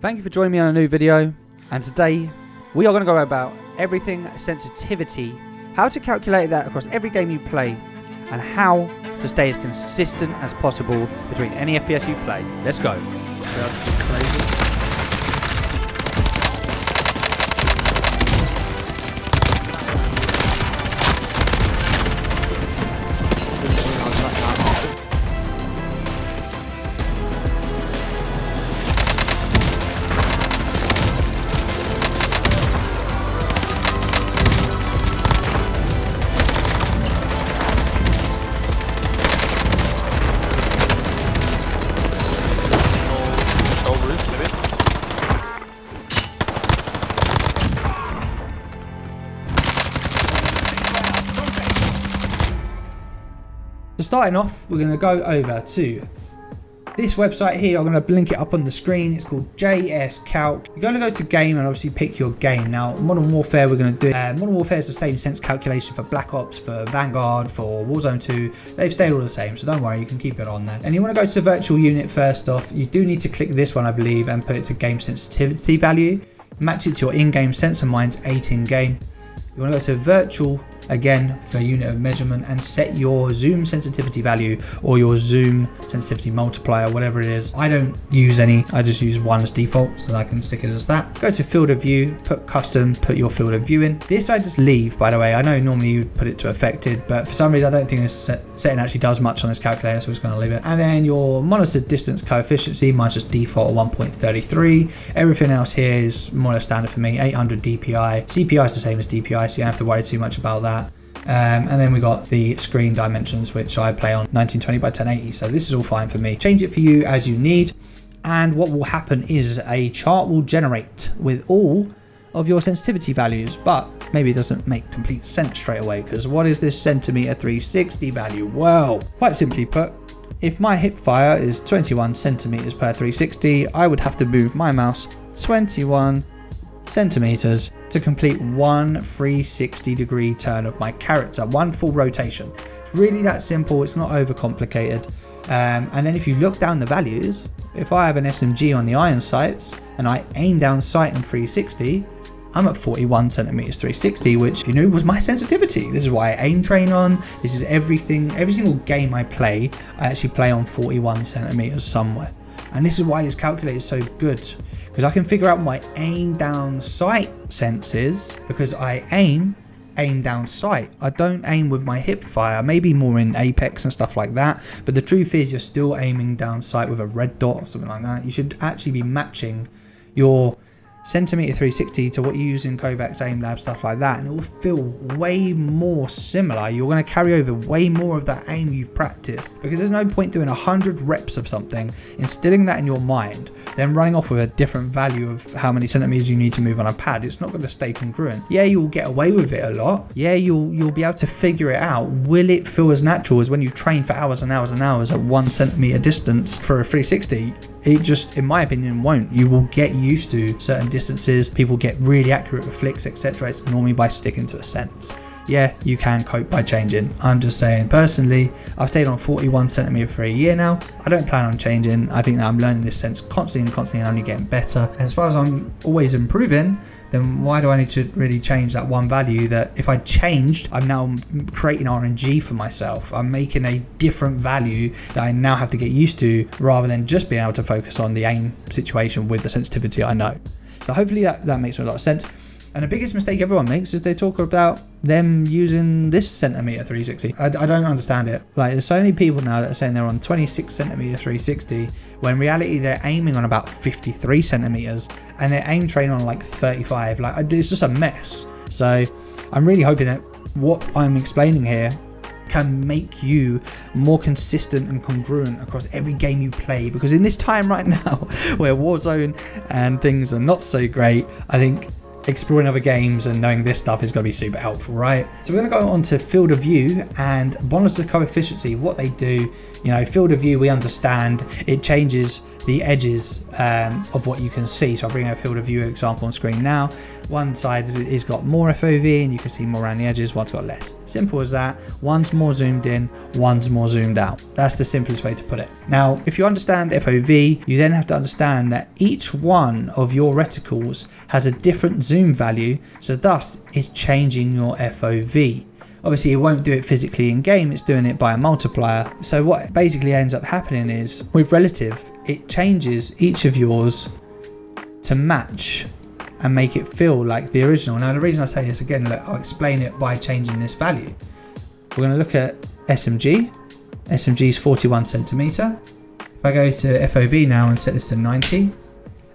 Thank you for joining me on a new video, and today we are going to go about everything sensitivity, how to calculate that across every game you play, and how to stay as consistent as possible between any FPS you play. Let's go. So starting off, we're going to go over to this website here. I'm going to link it up on the screen. It's called JSCalc. You're going to go to game and obviously pick your game. Now, Modern Warfare, we're going to do Modern Warfare is the same sense calculation for Black Ops, for Vanguard, for Warzone 2. They've stayed all the same, so don't worry, you can keep it on there. And you want to go to the virtual unit first off. You do need to click this one, I believe, and put it to game sensitivity value. Match it to your in-game sensor. Mine's 8 in game. You want to go to virtual again for unit of measurement and set your zoom sensitivity value or your zoom sensitivity multiplier, whatever it is. I don't use any, I just use one as default, so I can stick it as that. Go to field of view, put custom, put your field of view in. This I just leave, by the way. I know normally you put it to affected, but for some reason I don't think this setting actually does much on this calculator, so I'm just going to leave it. And then your monitor distance coefficient, mine's just default 1.33. Everything else here is more or less standard for me, 800 DPI. CPI is the same as DPI, so you don't have to worry too much about that. And then we got the screen dimensions, which I play on 1920 by 1080, so this is all fine for me. Change it for you as you need, and what will happen is a chart will generate with all of your sensitivity values, but maybe it doesn't make complete sense straight away, because what is this centimeter 360 value? Well, quite simply put, if my hip fire is 21 centimeters per 360, I would have to move my mouse 21 centimeters to complete one 360 degree turn of my character, one full rotation. It's really that simple, it's not overcomplicated. And then if you look down the values, if I have an SMG on the iron sights and I aim down sight in 360, I'm at 41 centimeters 360, which you knew was my sensitivity. This is why I aim train on. This is everything, every single game I play, I actually play on 41 centimeters somewhere. And this is why this calculator is so good, because I can figure out my aim down sight senses, because I aim down sight. I don't aim with my hip fire, maybe more in Apex and stuff like that, but the truth is you're still aiming down sight with a red dot or something like that. You should actually be matching your centimeter 360 to what you use in Kovacs, Aim Lab, stuff like that, and it will feel way more similar. You're going to carry over way more of that aim you've practiced, because there's no point doing 100 reps of something, instilling that in your mind, then running off with a different value of how many centimeters you need to move on a pad. It's not going to stay congruent. Yeah, you'll get away with it a lot. Yeah, you'll be able to figure it out. Will it feel as natural as when you train for hours and hours and hours at 1 centimeter distance for a 360? It just, in my opinion, won't. You will get used to certain distances. People get really accurate with flicks, etc. It's normally by sticking to a sense. Yeah, you can cope by changing. I'm just saying, personally, I've stayed on 41 centimeter for a year now. I don't plan on changing. I think that I'm learning this sense constantly and only getting better. And as far as I'm always improving, then why do I need to really change that one value that if I changed, I'm now creating RNG for myself. I'm making a different value that I now have to get used to, rather than just being able to focus on the aim situation with the sensitivity I know. So hopefully that makes a lot of sense. And the biggest mistake everyone makes is they talk about them using this centimeter 360. I don't understand it. Like, there's so many people now that are saying they're on 26 centimeter 360, when in reality they're aiming on about 53 centimeters and they're aim train on like 35. Like, it's just a mess. So I'm really hoping that what I'm explaining here can make you more consistent and congruent across every game you play, because in this time right now where Warzone and things are not so great, I think exploring other games and knowing this stuff is going to be super helpful, right? So we're going to go on to field of view and monitor coefficient. What they do, you know, field of view, we understand it changes the edges of what you can see. So I'll bring a field of view example on screen now. One side is got more FOV and you can see more around the edges, one's got less. Simple as that. One's more zoomed in, one's more zoomed out. That's the simplest way to put it. Now, if you understand FOV, you then have to understand that each one of your reticles has a different zoom value, so thus it's changing your FOV. Obviously, it won't do it physically in game, it's doing it by a multiplier. So what basically ends up happening is, with relative, it changes each of yours to match and make it feel like the original. Now, the reason I say this again, look, I'll explain it by changing this value. We're going to look at SMG. SMG is 41 centimeter. If I go to FOV now and set this to 90,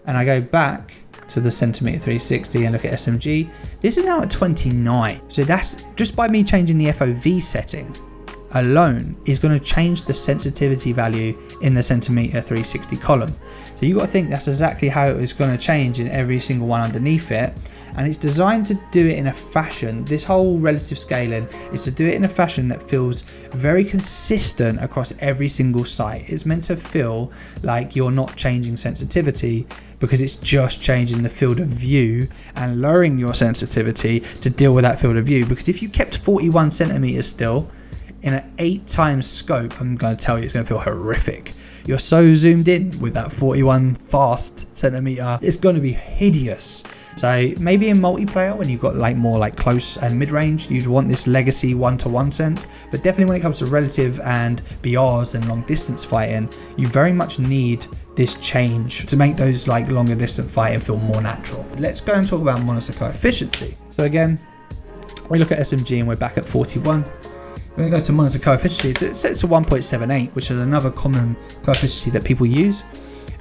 and I go back to the centimeter 360 and look at SMG, this is now at 29. So that's just by me changing the FOV setting alone is going to change the sensitivity value in the centimeter 360 column. So you got to think that's exactly how it is going to change in every single one underneath it. And it's designed to do it in a fashion, this whole relative scaling is to do it in a fashion that feels very consistent across every single site. It's meant to feel like you're not changing sensitivity because it's just changing the field of view and lowering your sensitivity to deal with that field of view. Because if you kept 41 centimeters still in an 8 times scope, I'm going to tell you it's going to feel horrific. You're so zoomed in with that 41 fast centimeter, it's going to be hideous. So maybe in multiplayer, when you've got like more like close and mid-range, you'd want this legacy 1-to-1 sense. But definitely when it comes to relative and BRs and long distance fighting, you very much need this change to make those like longer distance fighting feel more natural. Let's go and talk about monitor coefficiency. So again, we look at SMG and we're back at 41. We're going to go to monitor coefficiency. It's set to 1.78, which is another common coefficiency that people use.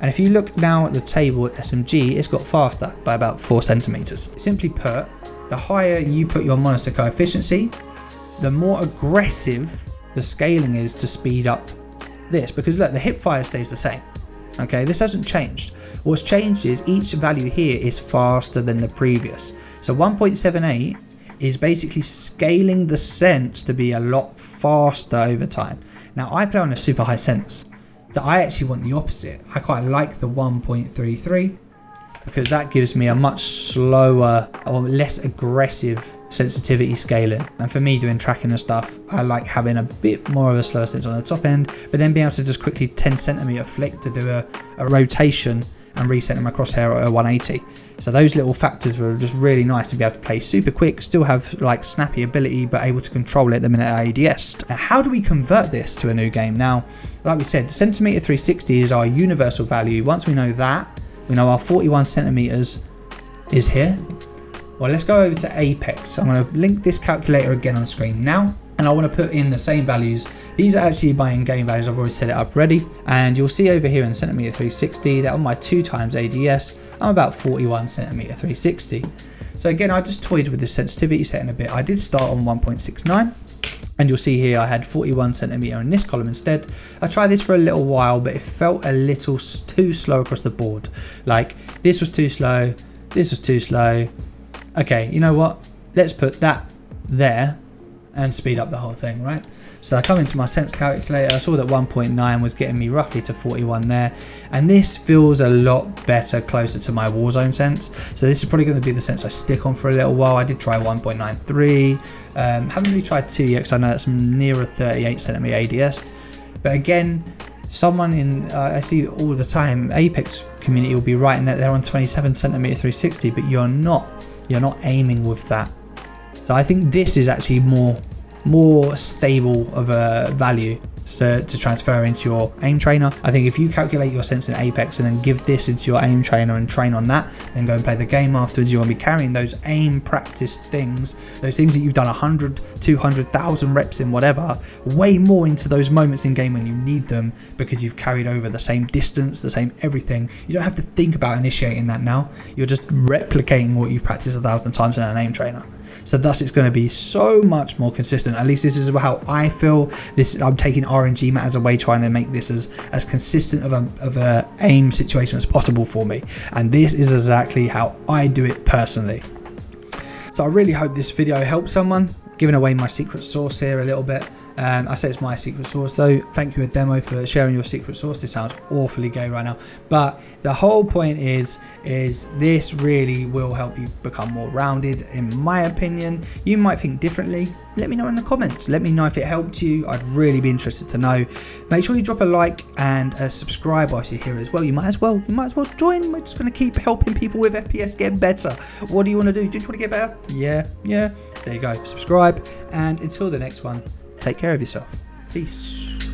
And if you look now at the table at SMG, it's got faster by about 4 centimeters. Simply put, the higher you put your monitor coefficiency, the more aggressive the scaling is to speed up this. Because look, the hip fire stays the same. Okay, this hasn't changed. What's changed is each value here is faster than the previous. So 1.78 is basically scaling the sense to be a lot faster over time. Now I play on a super high sense, so I actually want the opposite. I quite like the 1.33 because that gives me a much slower or less aggressive sensitivity scaling. And for me doing tracking and stuff, I like having a bit more of a slower sense on the top end, but then being able to just quickly 10 centimeter flick to do a rotation and reset my crosshair at a 180. So those little factors were just really nice to be able to play super quick, still have like snappy ability, but able to control it the minute I ADS. Now, how do we convert this to a new game? Now, like we said, centimeter 360 is our universal value. Once we know that, we know our 41 centimeters is here. Well, let's go over to Apex. I'm going to link this calculator again on screen now. And I want to put in the same values. These are actually my in-game values. I've already set it up ready. And you'll see over here in centimeter 360 that on my 2 times ADS, I'm about 41 centimeter 360. So again, I just toyed with the sensitivity setting a bit. I did start on 1.69. And you'll see here I had 41 centimeter in this column instead. I tried this for a little while, but it felt a little too slow across the board. Like this was too slow. This was too slow. Okay, you know what? Let's put that there and speed up the whole thing, right? So I come into my sense calculator, I saw that 1.9 was getting me roughly to 41 there, and this feels a lot better, closer to my Warzone sense. So this is probably going to be the sense I stick on for a little while. I did try 1.93, haven't really tried 2 yet because I know that's nearer 38 centimeter ADS. But again, someone in, I see all the time, Apex community will be writing that they're on 27 centimeter 360, but you're not aiming with that. So I think this is actually more stable of a value to transfer into your aim trainer. I think if you calculate your sense in Apex and then give this into your aim trainer and train on that, then go and play the game afterwards, you're going to be carrying those aim practice things, those things that you've done 100, 200,000 reps in, whatever, way more into those moments in game when you need them because you've carried over the same distance, the same everything. You don't have to think about initiating that now. You're just replicating what you've practiced 1,000 times in an aim trainer. So thus it's going to be so much more consistent. At least this is how I feel. I'm taking RNG matters away, trying to make this as consistent of a aim situation as possible for me. And this is exactly how I do it personally. So I really hope this video helps someone, giving away my secret sauce here a little bit. I say it's my secret sauce though. Thank you, Demo, for sharing your secret sauce. This sounds awfully gay right now, but the whole point is this really will help you become more rounded, in my opinion. You might think differently. Let me know in the comments. Let me know if it helped you. I'd really be interested to know. Make sure you drop a like and subscribe whilst you're here as well. You might as well join. We're just going to keep helping people with FPS get better. What do you want to do? Do you want to get better? Yeah. There you go. Subscribe, and until the next one, take care of yourself. Peace.